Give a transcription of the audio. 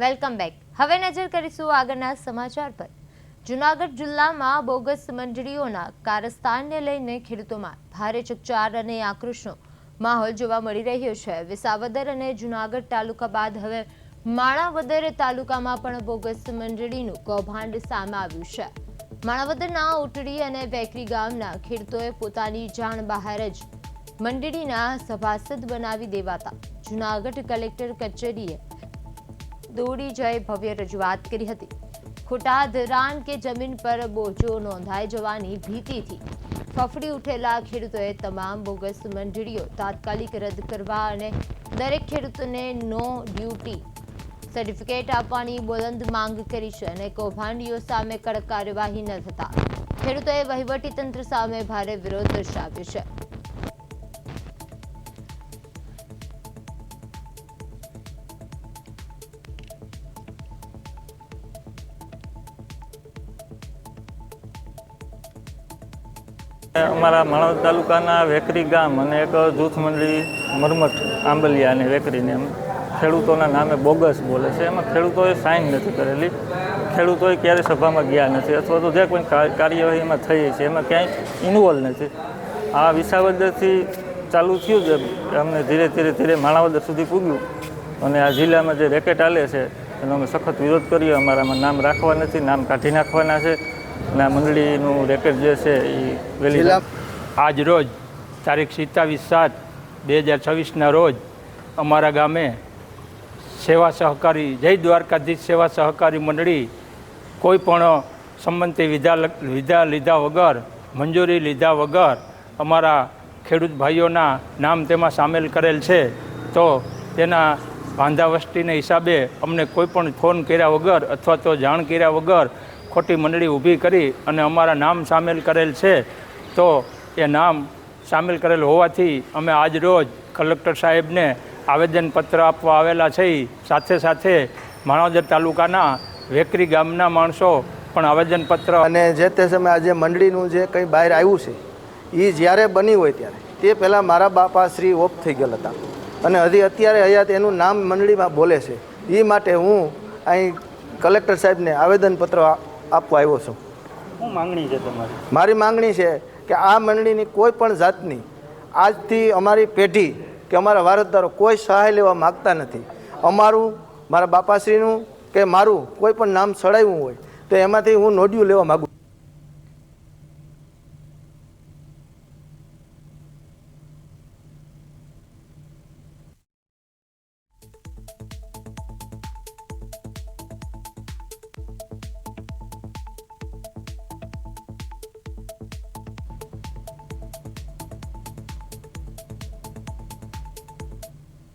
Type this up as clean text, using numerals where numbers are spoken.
Welcome back. હવે નજર કરીશું આગળના સમાચાર પર. જૂનાગઢ જિલ્લામાં બોગસ મંડળીઓના કારસ્તાનને લઈને ખેડૂતોમાં ભારે ચકચાર અને આક્રોશનો માહોલ જોવા મળી રહ્યો છે. વિસાવદર અને જૂનાગઢ તાલુકા બાદ હવે માણાવદર તાલુકામાં પણ બોગસ મંડળીનું કૌભાંડ સામે આવ્યું છે. માણાવદરના ઉટડી અને વેકરી ગામના ખેડૂતોએ પોતાની જાણ બહાર જ મંડળીના સભાસદ બનાવી દેવાતા જૂનાગઢ કલેક્ટર કચેરીએ દોડી જઈ ભવ્ય રજૂઆત કરી હતી. ખોટા ધિરાણ કે જમીન પર બોજો નોંધાઈ જવાની ભીતિથી ફફડી ઉઠેલા ખેડૂતોએ તમામ બોગસ મંડળીઓ તાત્કાલિક રદ કરવા અને દરેક ખેડૂતોને નો ડ્યુટી સર્ટિફિકેટ આપવાની બુલંદ માંગ કરી છે અને કૌભાંડીઓ સામે કડક કાર્યવાહી ન થતા ખેડૂતોએ વહીવટીતંત્ર સામે ભારે વિરોધ દર્શાવ્યો છે. અમારા માણાવદર તાલુકાના વેકરી ગામ અને એક જૂથ મંડળી મરમઠ આંબલિયા અને વેકરીને એમ ખેડૂતોના નામે બોગસ બોલે છે. એમાં ખેડૂતોએ સાઇન નથી કરેલી, ખેડૂતોએ ક્યારે સભામાં ગયા નથી અથવા તો જે કોઈ કાર્યવાહીમાં થઈ છે એમાં ક્યાંય ઇન્વોલ્વ નથી. આ વિસાવદરથી ચાલુ થયું છે, અમને ધીરે ધીરે માણાવદર સુધી પૂગ્યું અને આ જિલ્લામાં જે રેકેટ ચાલે છે એનો અમે સખત વિરોધ કર્યો. અમારામાં નામ રાખવા નથી, નામ કાઢી નાખવાના છે અને આ મંડળીનું રેકેટ જે છે એ વેલી આજ રોજ તારીખ 27/7/2026ના રોજ અમારા ગામે સેવા સહકારી જય દ્વારકાધીશ સેવા સહકારી મંડળી કોઈ પણ સંબંધી વિધા લીધા વગર, મંજૂરી લીધા વગર અમારા ખેડૂત ભાઈઓના નામ તેમાં સામેલ કરેલ છે. તો તેના વાંધાવસ્તીને હિસાબે અમને કોઈ પણ ફોન કર્યા વગર અથવા તો જાણ કર્યા વગર ખોટી મંડળી ઊભી કરી અને અમારા નામ સામેલ કરેલ છે. તો એ નામ સામેલ કરેલ હોવાથી અમે આજ રોજ કલેક્ટર સાહેબને આવેદનપત્ર આપવા આવેલા છે. સાથે માણાવદર તાલુકાના વેકરી ગામના માણસો પણ આવેદનપત્ર અને જે તે સમયે આજે મંડળીનું જે કંઈ બહાર આવ્યું છે એ જ્યારે બની હોય ત્યારે તે પહેલાં મારા બાપા શ્રી ઓફ થઈ ગયેલા હતા અને હજી અત્યારે હયાત એનું નામ મંડળીમાં બોલે છે. એ માટે હું અહીં કલેક્ટર સાહેબને આવેદનપત્ર આપવા આવ્યો છું. શું માંગણી છે તમારી? મારી માંગણી છે કે આ મંડળીની કોઈ પણ જાતની આજથી અમારી પેઢી કે અમારા વારસદારો કોઈ સહાય લેવા માગતા નથી. અમારું, મારા બાપાશ્રીનું કે મારું કોઈ પણ નામ સડાવ્યું હોય તો એમાંથી હું નોંધ્યું લેવા માગું.